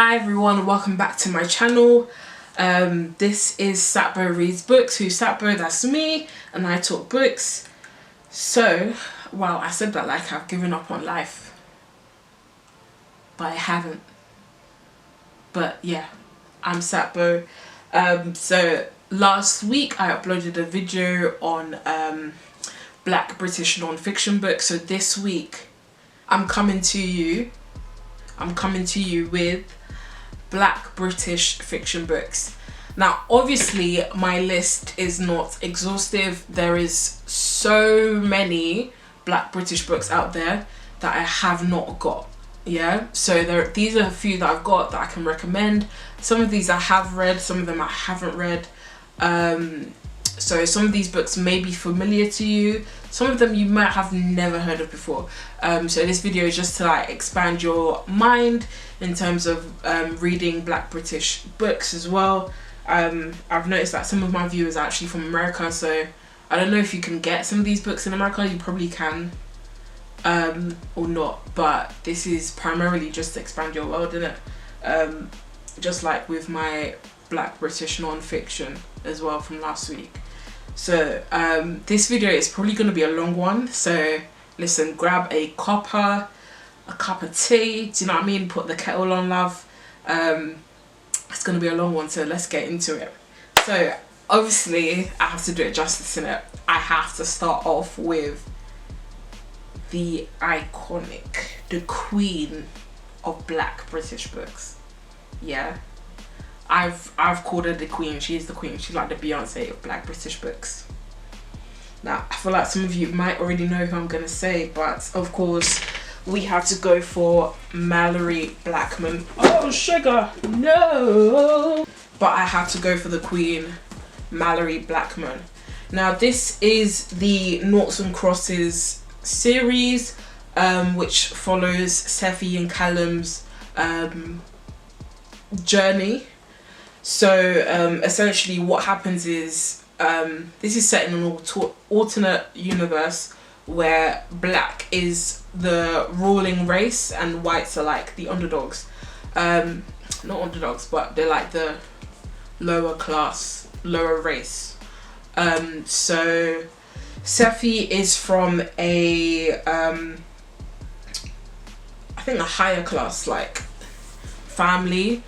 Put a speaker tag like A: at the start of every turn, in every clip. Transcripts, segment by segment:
A: Hi everyone, welcome back to my channel. This is Satbo Reads Books. Who's Satbo? That's me, and I talk books. So, wow, I said that like I've given up on life, but I haven't. But yeah, I'm Satbo. So last week I uploaded a video on Black British non-fiction books. So this week I'm coming to you with Black British fiction books. Now obviously my list is not exhaustive. There is so many Black British books out there that I have not got. Yeah, so these are a few that I've got that I can recommend. Some of these I have read, some of them I haven't read. So some of these books may be familiar to you, some of them you might have never heard of before. So this video is just to like expand your mind in terms of reading Black British books as well. I've noticed that some of my viewers are actually from America, so I don't know if you can get some of these books in America. You probably can, or not, but this is primarily just to expand your world, innit? Just like with my Black British non-fiction as well from last week. So this video is probably going to be a long one, so listen, grab a cuppa, a cup of tea, do you know what I mean? Put the kettle on, love. It's going to be a long one, so let's get into it. So obviously I have to do it justice, in it. I have to start off with the iconic, the queen of Black British books. Yeah, I've called her the queen. She is the queen. She's like the Beyonce of Black British books. Now I feel like some of you might already know who I'm gonna say, but of course we have to go for Malorie Blackman. Oh sugar, no! But I have to go for the queen, Malorie Blackman. Now this is the Noughts and Crosses series, which follows Seffi and Callum's journey. So essentially what happens is this is set in an alternate universe where black is the ruling race and whites are like the underdogs. Not underdogs, but they're like the lower class, lower race. So Seffi is from a I think a higher class like family.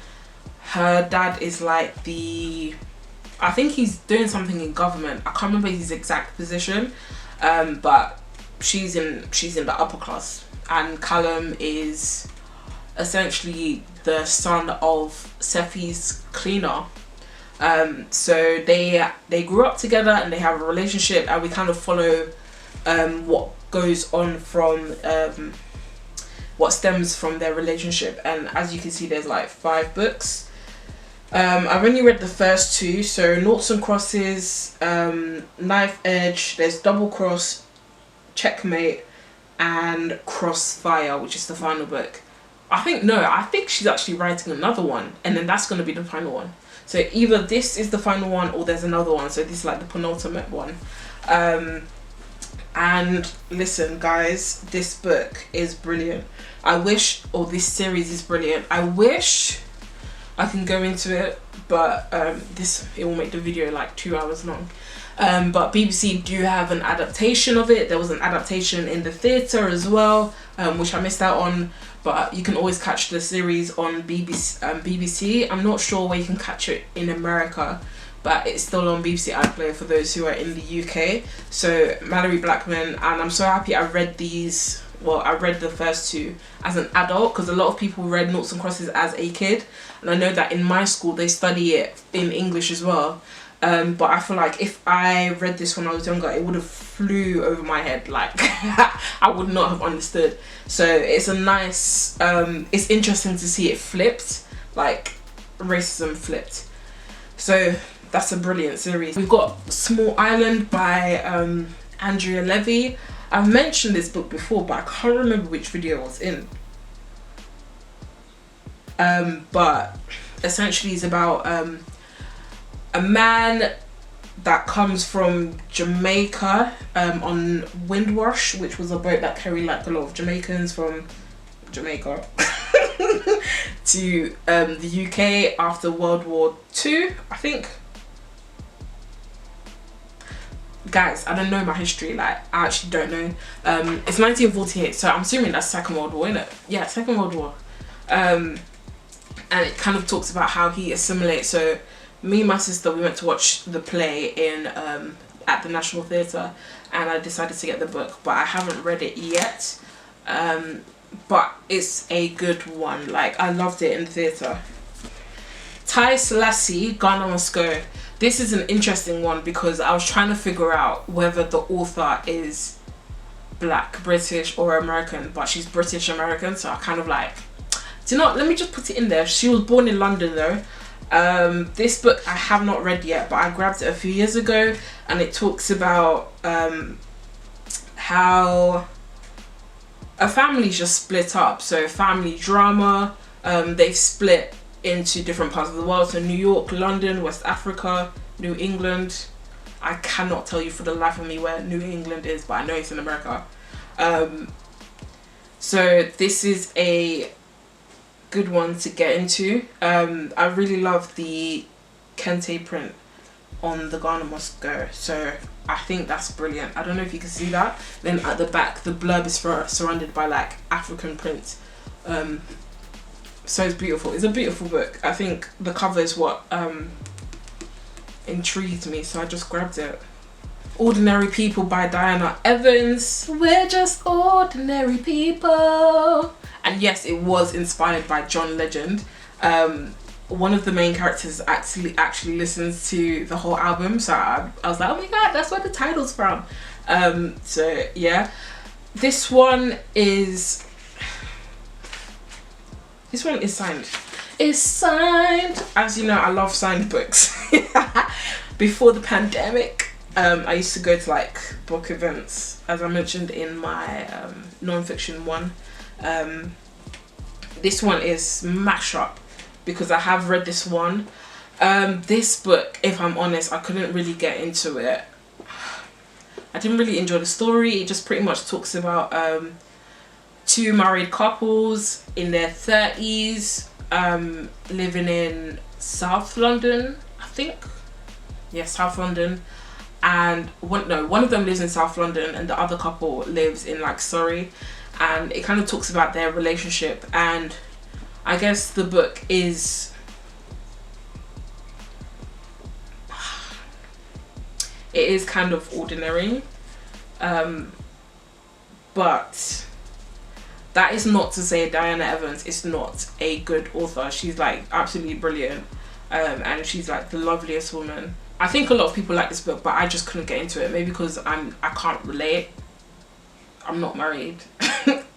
A: Her dad is like I think he's doing something in government. I can't remember his exact position, but she's in the upper class, and Callum is essentially the son of Seffi's cleaner. So they grew up together and they have a relationship, and we kind of follow what goes on from what stems from their relationship. And as you can see, there's like 5 books. I've only read the first 2, so Noughts and Crosses, Knife Edge, there's Double Cross, Checkmate, and Crossfire, which is the final book. I think she's actually writing another one, and then that's going to be the final one. So either this is the final one or there's another one, so this is like the penultimate one. And listen guys, this book is brilliant. This series is brilliant. I wish I can go into it, but it will make the video like 2 hours long. But BBC do have an adaptation of it. There was an adaptation in the theatre as well, which I missed out on, but you can always catch the series on BBC. I'm not sure where you can catch it in America, but it's still on BBC iPlayer for those who are in the UK. So Malorie Blackman, and I'm so happy I read these. Well, I read the first 2 as an adult, because a lot of people read Noughts and Crosses as a kid, and I know that in my school they study it in English as well. But I feel like if I read this when I was younger, it would have flew over my head. Like I would not have understood. So it's a nice, it's interesting to see it flipped, like racism flipped. So that's a brilliant series. We've got Small Island by Andrea Levy. I've mentioned this book before, but I can't remember which video I was in. But essentially it's about a man that comes from Jamaica on Windrush, which was a boat that carried like a lot of Jamaicans from Jamaica. to the UK after World War II, I think. Guys, I don't know my history, like I actually don't know. It's 1948, so I'm assuming that's Second World War, isn't it? Yeah, Second World War. And it kind of talks about how he assimilates. So me and my sister, we went to watch the play in at the National Theatre, and I decided to get the book, but I haven't read it yet. But it's a good one. Like, I loved it in the theatre. Taiye Selasi, Ghana Must Go. This is an interesting one because I was trying to figure out whether the author is Black, British or American, but she's British American, so I kind of like, do you know what, let me just put it in there. She was born in London though. This book I have not read yet, but I grabbed it a few years ago, and it talks about how a family's just split up. So family drama, they've split into different parts of the world. So New York, London, West Africa, New England. I cannot tell you for the life of me where New England is, but I know it's in America. So this is a good one to get into. I really love the Kente print on the Ghana Must Go, so I think that's brilliant. I don't know if you can see that. Then at the back the blurb is surrounded by like African prints. So it's beautiful. It's a beautiful book. I think the cover is what intrigued me, so I just grabbed it. Ordinary People by Diana Evans. We're just ordinary people. And yes, it was inspired by John Legend. One of the main characters actually listens to the whole album, so I was like, oh my god, that's where the title's from. So yeah, this one is signed. It's signed. As you know, I love signed books. Before the pandemic, I used to go to like book events, as I mentioned in my non-fiction one. This one is mash up because I have read this one. This book, if I'm honest, I couldn't really get into it. I didn't really enjoy the story. It just pretty much talks about two married couples in their 30s, living in South London, I think. Yeah, South London. And one of them lives in South London and the other couple lives in like Surrey. And it kind of talks about their relationship, and I guess the book is it is kind of ordinary, but that is not to say Diana Evans is not a good author. She's like absolutely brilliant, and she's like the loveliest woman. I think a lot of people like this book, but I just couldn't get into it. Maybe because I can't relate. I'm not married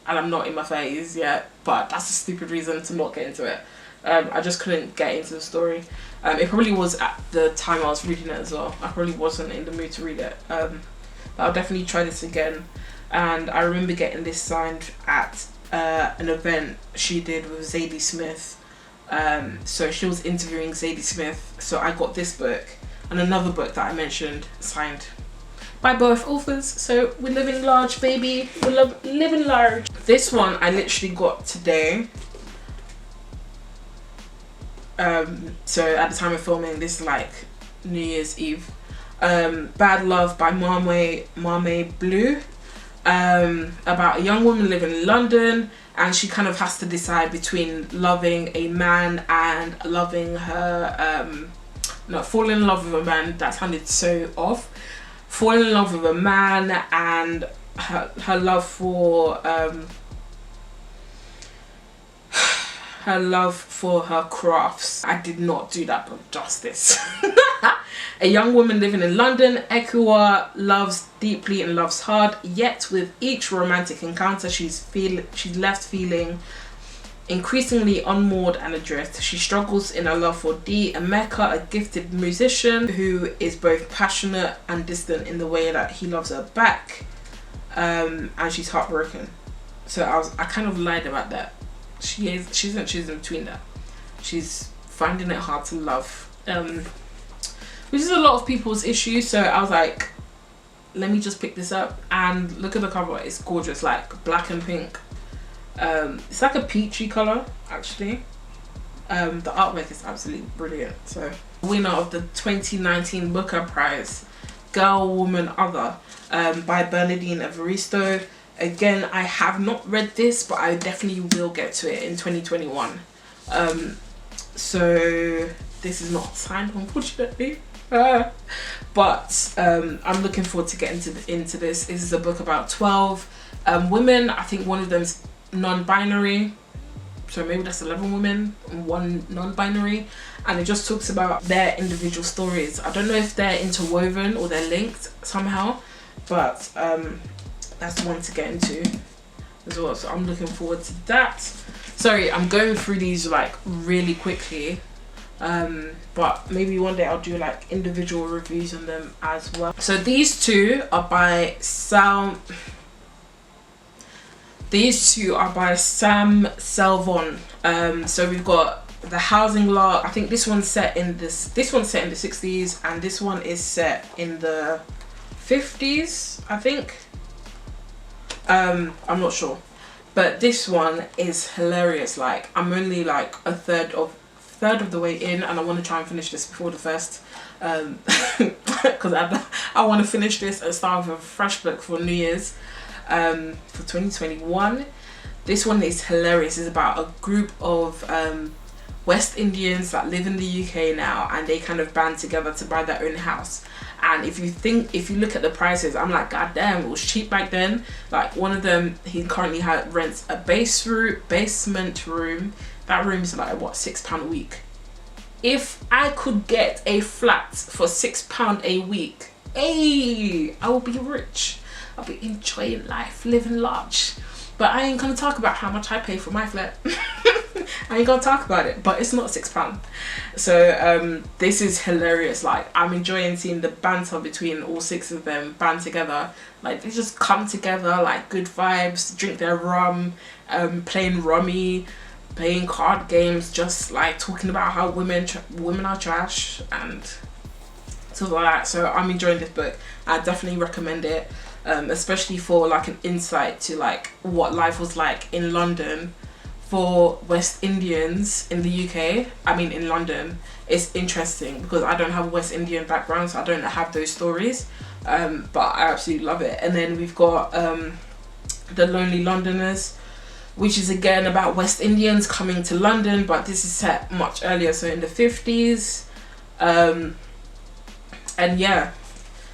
A: and I'm not in my 30s yet, but that's a stupid reason to not get into it. I just couldn't get into the story. It probably was at the time I was reading it as well. I probably wasn't in the mood to read it. But I'll definitely try this again. And I remember getting this signed at an event she did with Zadie Smith. So she was interviewing Zadie Smith, so I got this book and another book that I mentioned signed by both authors. So we're living large, baby. We're living large. This one I literally got today. So at the time of filming, this is like New Year's Eve. Bad Love by Maame Blue. About a young woman living in London, and she kind of has to decide between loving a man and loving her falling in love with a man. That sounded so off. Falling in love with a man and her love for her crafts. I did not do that book justice. A young woman living in London, Ekua loves deeply and loves hard, yet with each romantic encounter she's left feeling increasingly unmoored and adrift. She struggles in her love for D, Emeka, a gifted musician who is both passionate and distant in the way that he loves her back, and she's heartbroken. So I kind of lied about that. She's in between that. She's finding it hard to love, which is a lot of people's issue. So I was like, let me just pick this up, and look at the cover. It's gorgeous, like black and pink. It's like a peachy color actually. The artwork is absolutely brilliant. So winner of the 2019 Booker Prize, Girl, Woman, Other, by Bernardine Evaristo. Again, I have not read this, but I definitely will get to it in 2021. So this is not signed, unfortunately. But I'm looking forward to getting into this. This is a book about 12 women. I think one of them's non-binary, so maybe that's 11 women and 1 non-binary, and it just talks about their individual stories. I don't know if they're interwoven or they're linked somehow, but that's the one to get into as well, so I'm looking forward to that. Sorry, I'm going through these like really quickly, but maybe one day I'll do like individual reviews on them as well. So these two are by Sam Selvon. So we've got The Housing Lark. I think this one's set in the 60s, and this one is set in the 50s, I think. I'm not sure, but this one is hilarious. Like, I'm only like a third of the way in, and I want to try and finish this before the first, because I want to finish this and start with a fresh book for New Year's, for 2021. This one is hilarious. It's about a group of West Indians that live in the UK now, and they kind of band together to buy their own house. And if you look at the prices, I'm like, god damn, it was cheap back then. Like, one of them, he currently rents a basement room. That room is like, what, £6 a week. If I could get a flat for £6 a week, hey, I will be rich. I'll be enjoying life, living large. But I ain't gonna talk about how much I pay for my flat. I ain't gonna talk about it, but it's not £6. So this is hilarious. Like, I'm enjoying seeing the banter between all 6 of them band together. Like, they just come together, like, good vibes, drink their rum, playing rummy, playing card games, just like talking about how women are trash and stuff like that. So I'm enjoying this book. I definitely recommend it, especially for like an insight to like what life was like in London for West Indians in the UK. I mean, in London. It's interesting because I don't have a West Indian background, so I don't have those stories, but I absolutely love it. And then we've got The Lonely Londoners, which is again about West Indians coming to London, but this is set much earlier, so in the 50s. And yeah,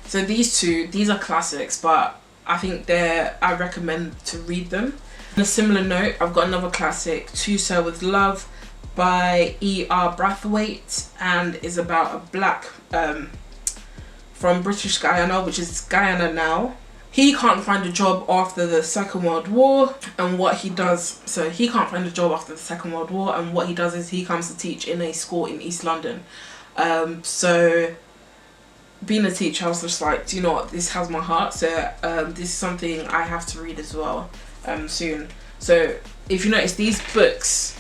A: so these are classics, but I think I recommend to read them. On a similar note, I've got another classic, To Sell With Love by E.R. Braithwaite, and is about a black from British Guyana, which is Guyana now. He can't find a job after the Second World War, and what he does, so he can't find a job after the Second World War, and what he does is he comes to teach in a school in East London. So being a teacher, I was just like, do you know what, this has my heart, so this is something I have to read as well soon. So if you notice, these books,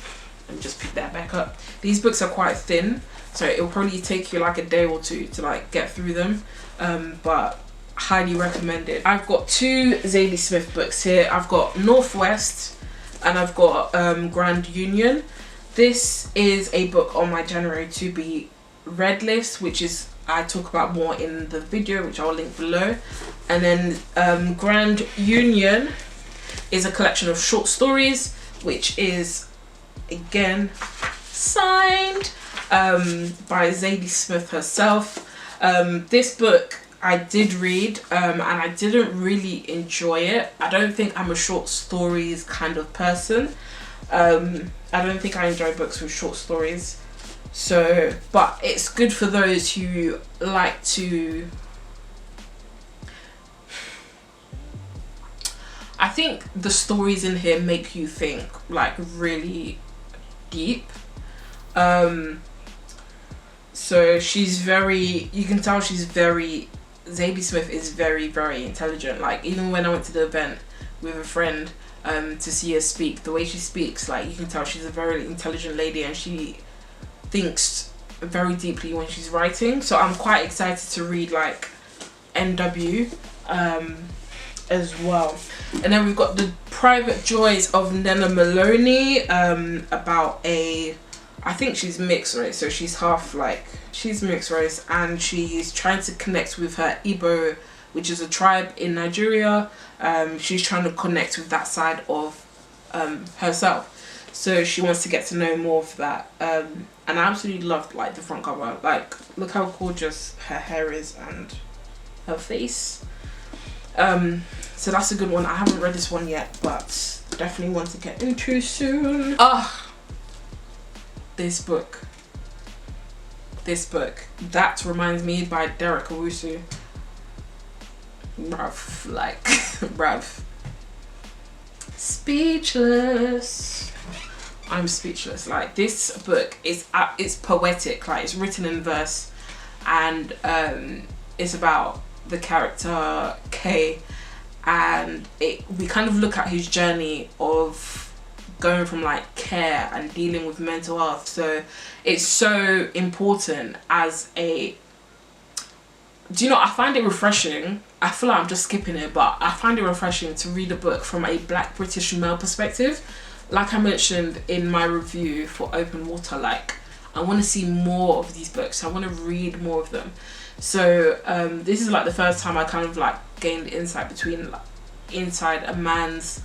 A: let me just pick that back up, these books are quite thin, so it will probably take you like a day or two to like get through them, but highly recommend it. I've got 2 Zadie Smith books here. I've got Northwest and I've got Grand Union. This is a book on my January to be read list, which is I talk about more in the video, which I'll link below. And then Grand Union is a collection of short stories, which is again signed by Zadie Smith herself. This book I did read and I didn't really enjoy it. I don't think I'm a short stories kind of person. I don't think I enjoy books with short stories. So, but it's good for those who like to, I think the stories in here make you think like really deep. So she's very, you can tell she's very, Zadie Smith is very, very intelligent. Like, even when I went to the event with a friend to see her speak, the way she speaks, like, you can tell she's a very intelligent lady and she thinks very deeply when she's writing. So I'm quite excited to read like NW as well. And then we've got The Private Joys of Nnenna Maloney, about I think she's mixed race, so she's half she's mixed race, and she's trying to connect with her Igbo, which is a tribe in Nigeria. She's trying to connect with that side of herself, so she wants to get to know more of that. And I absolutely loved the front cover. Look how gorgeous her hair is and her face. So that's a good one. I haven't read this one yet, but definitely want to get into soon. This book, That Reminds Me by Derek Owusu. Bruv, bruv. Speechless. I'm speechless. This book is it's poetic. It's written in verse, and it's about the character K, and we kind of look at his journey of going from care and dealing with mental health. So it's so important as a, I find it refreshing. I feel like I'm just skipping it, but I find it refreshing to read a book from a Black British male perspective. Like I mentioned in my review for Open Water, I want to see more of these books. I want to read more of them. So this is the first time I kind of gained insight inside a man's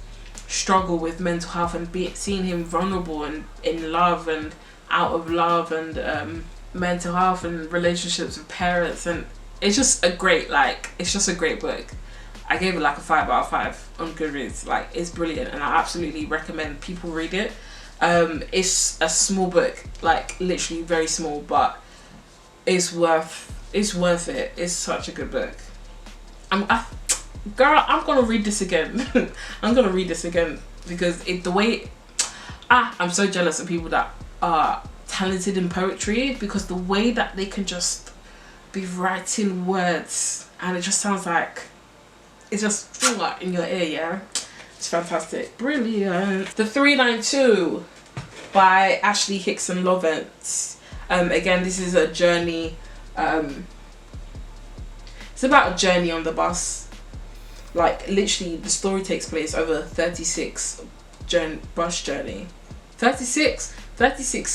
A: struggle with mental health, and seeing him vulnerable and in love and out of love, and mental health and relationships with parents, and it's just a great it's just a great book. I gave it a 5 out of 5 on Goodreads. It's brilliant, and I absolutely recommend people read it. It's a small book, literally very small, but it's worth it. It's such a good book. Girl, I'm gonna read this again. I'm gonna read this again because I'm so jealous of people that are talented in poetry, because the way that they can just be writing words and it just sounds it's just in your ear. Yeah, it's fantastic. Brilliant. The 392 by Ashley Hickson-Lovence. Again, this is a journey. It's about a journey on the bus. Literally the story takes place over 36 bus journey. 36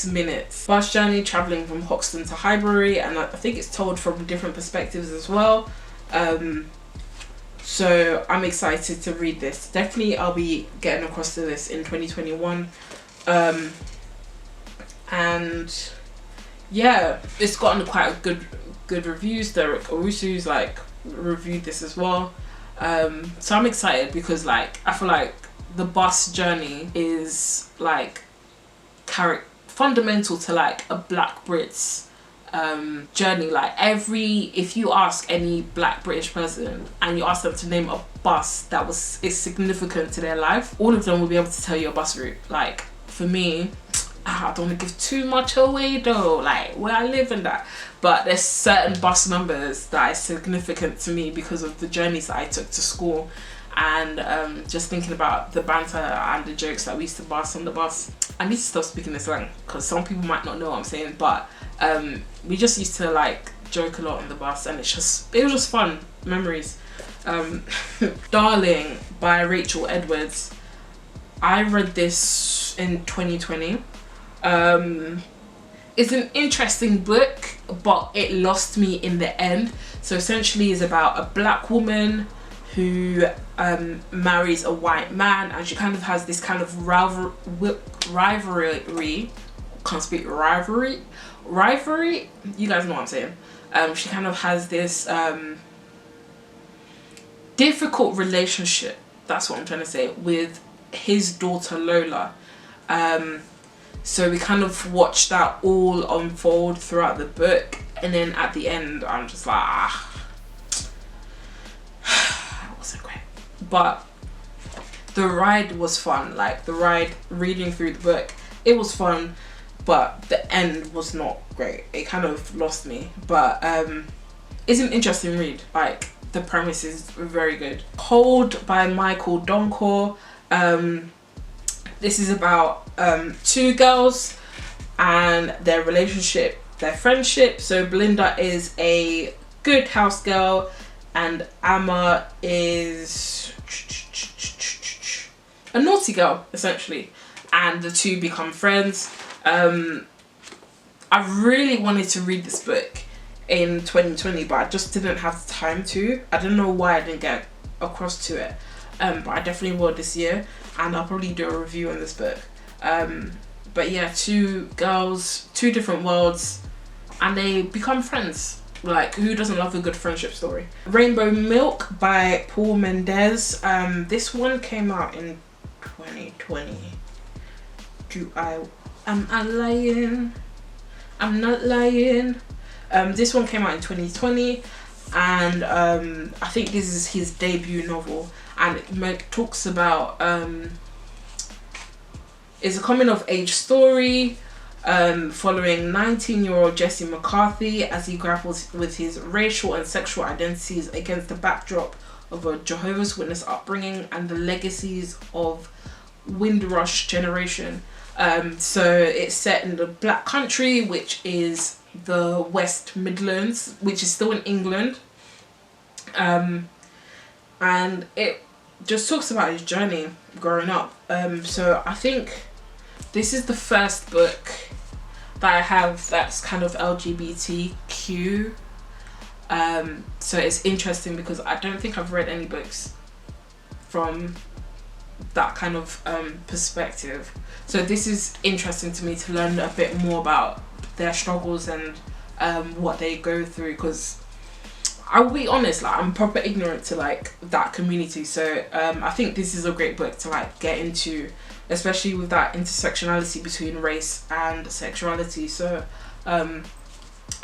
A: minutes bus journey, traveling from Hoxton to Highbury, and I think it's told from different perspectives as well. So I'm excited to read this. Definitely I'll be getting across to this in 2021. And yeah, it's gotten quite a good reviews. Derek Owusu's reviewed this as well. So I'm excited because I feel the bus journey is fundamental to a Black Brit's journey. If you ask any Black British person and you ask them to name a bus that is significant to their life, all of them will be able to tell you a bus route. For me, I don't want to give too much away though, where I live and that, but there's certain bus numbers that is significant to me because of the journeys that I took to school, and just thinking about the banter and the jokes that we used to bust on the bus. I need to stop speaking this slang because some people might not know what I'm saying, but we just used to joke a lot on the bus, and it was just fun memories. Darling by Rachel Edwards. I read this in 2020. It's an interesting book, but it lost me in the end. So essentially it's about a Black woman who marries a white man, and she kind of has this kind of rivalry. Can't speak rivalry. You guys know what I'm saying. She kind of has this difficult relationship. That's what I'm trying to say, with his daughter Lola. So we kind of watched that all unfold throughout the book, and then at the end I'm just it wasn't great. But the ride was fun. The ride reading through the book, it was fun, but the end was not great. It kind of lost me, but it's an interesting read. The premise is very good. Hold by Michael Donkor. This is about two girls and their relationship, their friendship. So Belinda is a good house girl, and Amma is a naughty girl, essentially, and the two become friends. I really wanted to read this book in 2020, but I just didn't have the time to. I don't know why I didn't get across to it, but I definitely will this year, and I'll probably do a review on this book. But yeah, two girls, two different worlds, and they become friends. Like, who doesn't love a good friendship story? Rainbow Milk by Paul Mendez. This one came out in 2020. Am I lying? I'm not lying. This one came out in 2020, and I think this is his debut novel, and it talks about it's a coming of age story following 19-year-old Jesse McCarthy as he grapples with his racial and sexual identities against the backdrop of a Jehovah's Witness upbringing and the legacies of Windrush generation. So it's set in the Black Country, which is the West Midlands, which is still in England, and it just talks about his journey growing up. So I think this is the first book that I have that's kind of LGBTQ. So it's interesting because I don't think I've read any books from that kind of perspective. So this is interesting to me to learn a bit more about their struggles and what they go through, because I will be honest, like, I'm proper ignorant to like that community. So I think this is a great book to like get into, especially with that intersectionality between race and sexuality. So I'm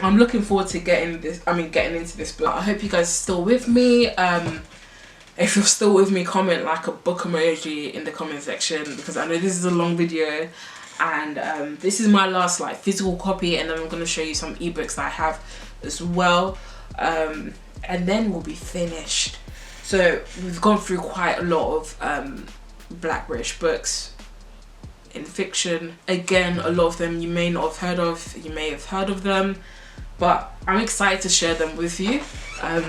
A: looking forward to getting into this book. I hope you guys are still with me. If you're still with me, comment like a book emoji in the comment section, because I know this is a long video, and this is my last like physical copy, and then I'm going to show you some ebooks that I have as well, and then we'll be finished. So we've gone through quite a lot of Black British books in fiction. Again, a lot of them you may not have heard of, you may have heard of them, but I'm excited to share them with you,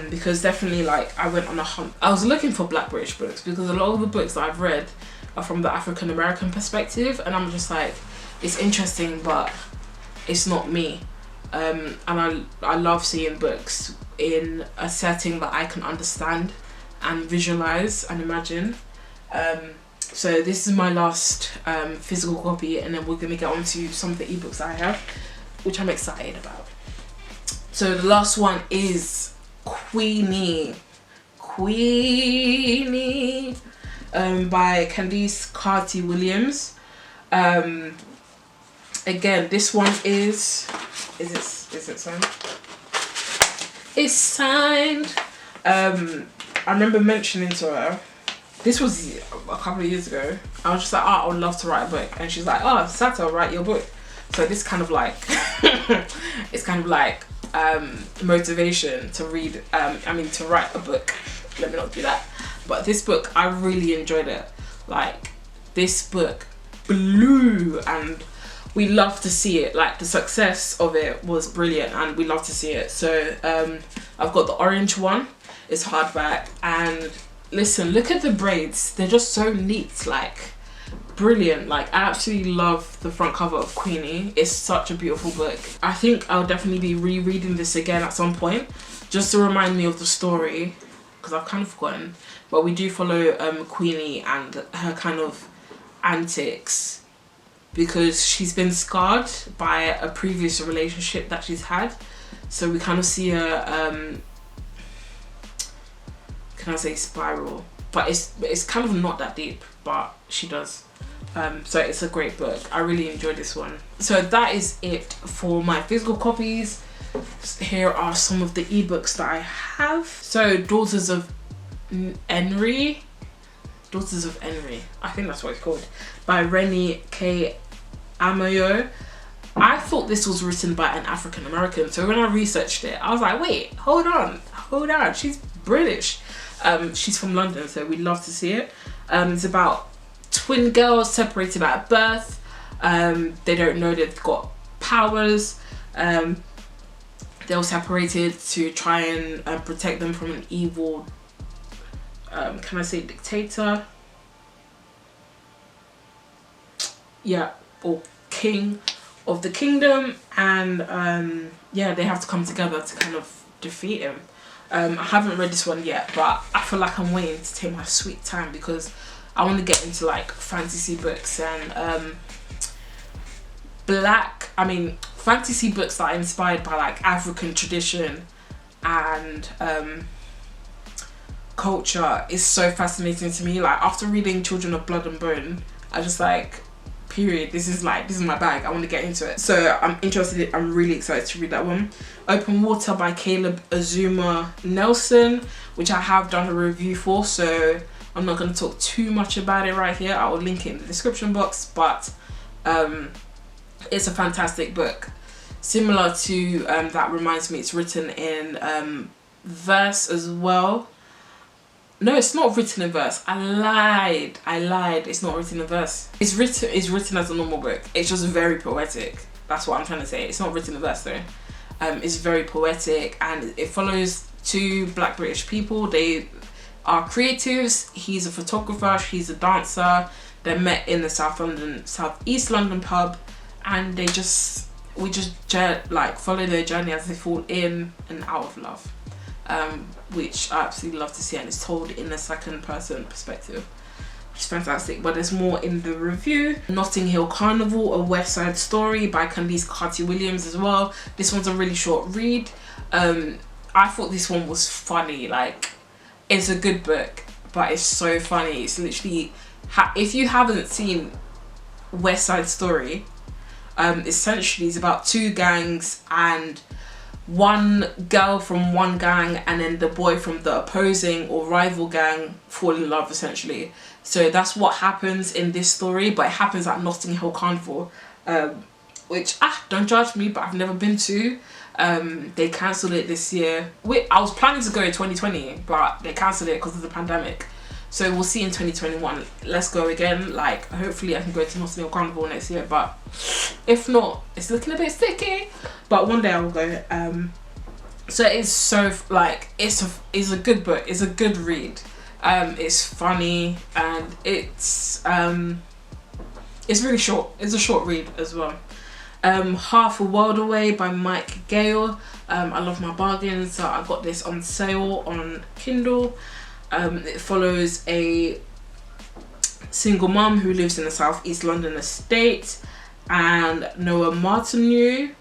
A: because definitely, like, I went on a hunt. I was looking for Black British books because a lot of the books that I've read are from the African American perspective, and I'm just like, it's interesting, but it's not me. And I love seeing books in a setting that I can understand and visualize and imagine. So this is my last physical copy, and then we're gonna get on to some of the ebooks that I have, which I'm excited about. So the last one is Queenie by Candice Carty-Williams. Again, this one is it signed? It's signed. I remember mentioning to her, this was a couple of years ago, I was just like, oh, I would love to write a book, and she's like, oh, Sata, I'll write your book. So this kind of like it's kind of like motivation to read, to write a book. Let me not do that. But this book, I really enjoyed it. Like, this book blew, and we love to see it. Like, the success of it was brilliant, and we love to see it. So I've got the orange one. It's hardback, and listen, look at the braids. They're just so neat. Like, brilliant. Like, I absolutely love the front cover of Queenie. It's such a beautiful book. I think I'll definitely be rereading this again at some point, just to remind me of the story, because I've kind of forgotten. But we do follow Queenie and her kind of antics, because she's been scarred by a previous relationship that she's had. So we kind of see her can I say spiral, but it's kind of not that deep, but she does. So it's a great book. I really enjoyed this one. So that is it for my physical copies. Here are some of the ebooks that I have. So Daughters of Nnenna, I think that's what it's called, by Rennie K. Amayo. I thought this was written by an African American, so when I researched it, I was like, wait, hold on, she's British. She's from London, so we'd love to see it. It's about twin girls separated at birth. They don't know they've got powers. they were separated to try and protect them from an evil, can I say dictator? Yeah, or king of the kingdom, and yeah, they have to come together to kind of defeat him. I haven't read this one yet, but I feel like I'm waiting to take my sweet time because I want to get into like fantasy books and fantasy books that are inspired by like African tradition and culture is so fascinating to me. Like after reading Children of Blood and Bone, I just like, period, this is my bag, I want to get into it. So I'm really excited to read that one. Open Water by Caleb Azuma Nelson, which I have done a review for, so I'm not going to talk too much about it right here. I will link it in the description box, but it's a fantastic book. Similar to That Reminds Me, it's written in verse as well. No, it's not written in verse. I lied. It's not written in verse. It's written as a normal book. It's just very poetic. That's what I'm trying to say. It's not written in verse though. It's very poetic, and it follows two Black British people. They are creatives. He's a photographer. She's a dancer. They met in the Southeast London pub, and we just like follow their journey as they fall in and out of love. Which I absolutely love to see, and it's told in a second person perspective, which is fantastic. But there's more in the review. Notting Hill Carnival, A West Side Story by Candice Carty-Williams as well. This one's a really short read. I thought this one was funny. Like, it's a good book, but it's so funny. It's literally, if you haven't seen West Side Story, essentially it's about two gangs and one girl from one gang and then the boy from the opposing or rival gang fall in love essentially. So that's what happens in this story, but it happens at Notting Hill Carnival, which don't judge me, but I've never been to. They cancelled it this year. I was planning to go in 2020, but they cancelled it because of the pandemic. So we'll see in 2021. Let's go again. Like, hopefully I can go to Notting Hill Carnival next year, but if not, it's looking a bit sticky. But one day I will go. So it's so like it's a good book. It's a good read. It's funny and it's really short. It's a short read as well. Half a World Away by Mike Gale. I love my bargains, so I got this on sale on Kindle. It follows a single mum who lives in the Southeast London estate, and Noah Martineau,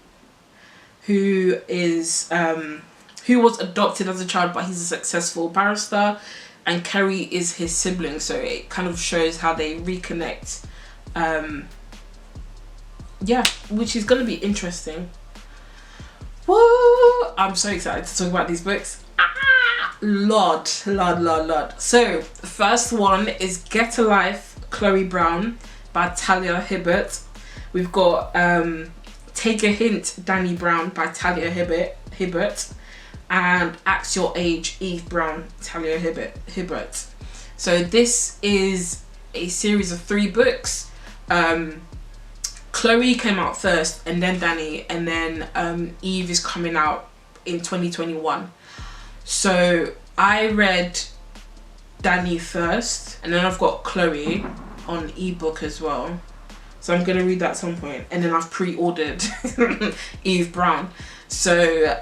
A: who was adopted as a child, but he's a successful barrister, and Kerry is his sibling. So it kind of shows how they reconnect. Yeah, which is going to be interesting. Woo! I'm so excited to talk about these books. Lord. So the first one is Get a Life, Chloe Brown by Taiye Hibbert. We've got Take a Hint, Danny Brown by Taiye Hibbert, and Act Your Age, Eve Brown, Taiye Hibbert. So this is a series of 3 books. Chloe came out first, and then Danny, and then Eve is coming out in 2021. So I read Danny first, and then I've got Chloe on ebook as well. So I'm gonna read that at some point, and then I've pre-ordered Eve Brown. So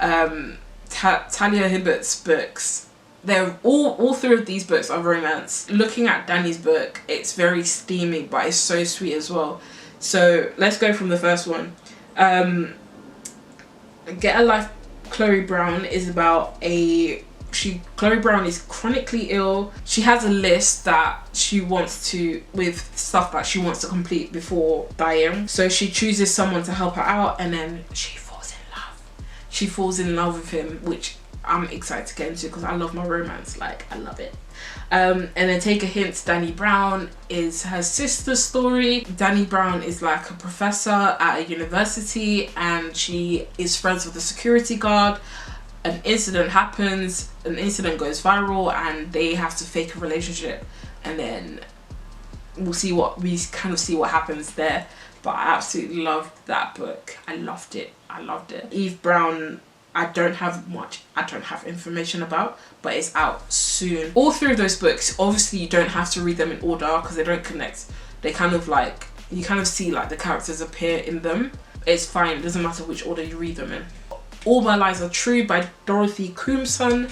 A: Taiye Hibbert's books, they're all 3 of these books are romance. Looking at Danny's book, it's very steamy, but it's so sweet as well. So let's go from the first one. Get a Life, Chloe Brown is about Chloe Brown is chronically ill. She has a list that she wants to, with stuff that she wants to complete before dying. So she chooses someone to help her out, and then she falls in love. She falls in love with him, which I'm excited to get into because I love my romance. Like, I love it. And then Take a Hint, Danny Brown is her sister's story. Danny Brown is like a professor at a university, and she is friends with the security guard. An incident happens, an incident goes viral, and they have to fake a relationship, and then we kind of see what happens there. But I absolutely loved that book. I loved it. Eve Brown I don't have information about, but it's out soon. All three of those books, obviously you don't have to read them in order because they don't connect. They kind of like, you kind of see like the characters appear in them. It's fine, it doesn't matter which order you read them in. All My Lies Are True by Dorothy Comson.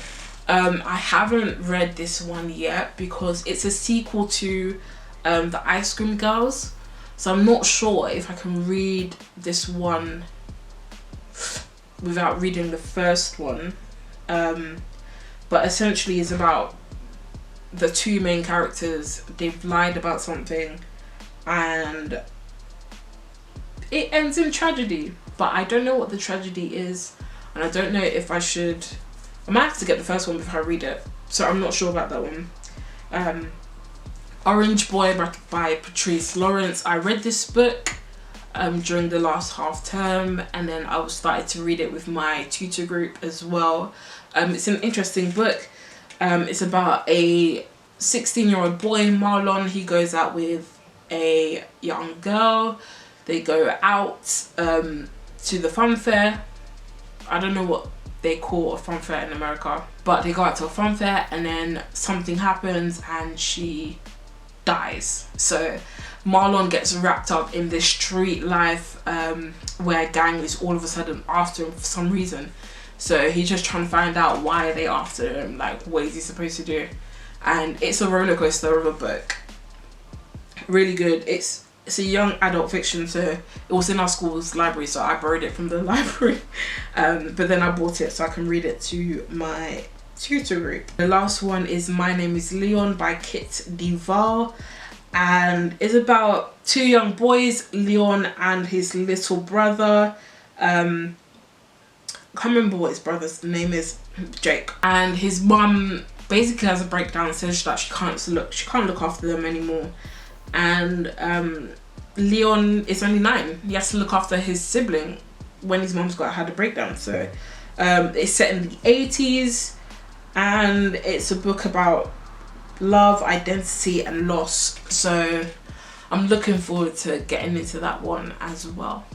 A: I haven't read this one yet because it's a sequel to The Ice Cream Girls. So I'm not sure if I can read this one without reading the first one. But essentially it's about the two main characters. They've lied about something and it ends in tragedy. But I don't know what the tragedy is, and I don't know if I should. I might have to get the first one before I read it, so I'm not sure about that one. Orange Boy by Patrice Lawrence. I read this book during the last half term, and then I started to read it with my tutor group as well. It's an interesting book. It's about a 16-year-old boy, Marlon. He goes out with a young girl. They go out to the fun fair. I don't know what they call a fun fair in America, but they go out to a fun fair and then something happens and she dies. So Marlon gets wrapped up in this street life where a gang is all of a sudden after him for some reason. So he's just trying to find out why are they after him, like what is he supposed to do. And it's a roller coaster of a book. Really good. It's a young adult fiction, so it was in our school's library, so I borrowed it from the library. But then I bought it so I can read it to my tutor group. The last one is My Name is Leon by Kit Duval, and it's about two young boys, Leon and his little brother. I can't remember what his brother's name is, Jake. And his mum basically has a breakdown and says that she can't look after them anymore. And Leon is only 9. He has to look after his sibling when his mum's had a breakdown. So it's set in the 80s, and it's a book about love, identity and loss. So I'm looking forward to getting into that one as well.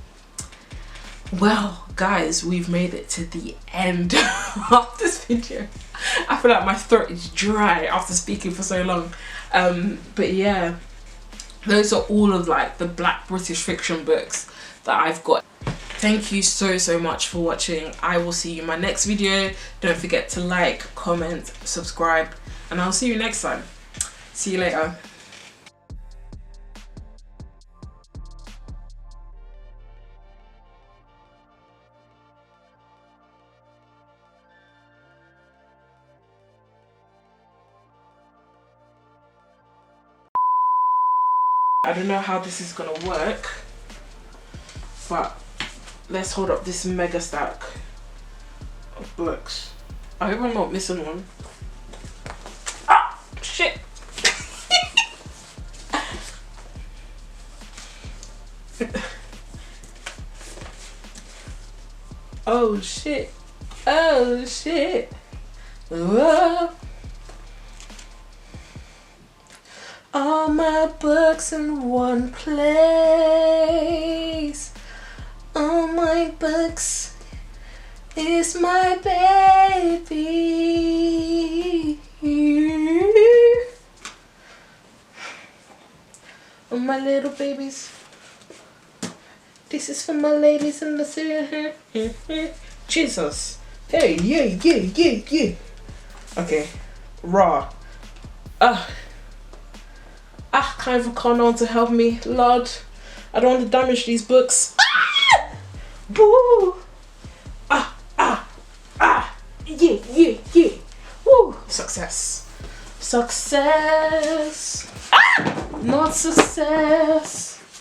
A: Well guys, we've made it to the end of this video. I feel like my throat is dry after speaking for so long. But yeah, those are all of like the Black British fiction books that I've got. Thank you so much for watching. I will see you in my next video. Don't forget to like, comment, subscribe, and I'll see you next time. See you later. I don't know how this is gonna work, but let's hold up this mega stack of books. I hope I'm not missing one. Ah, shit. Oh shit. Oh shit. Whoa. All my books in one place. All my books is my baby. Oh my little babies. This is for my ladies in the city. Jesus. Hey, yeah. Okay. Raw. Can't even call on to help me, Lord. I don't want to damage these books. Ah! Boo! Yeah. Woo! Success. Not success.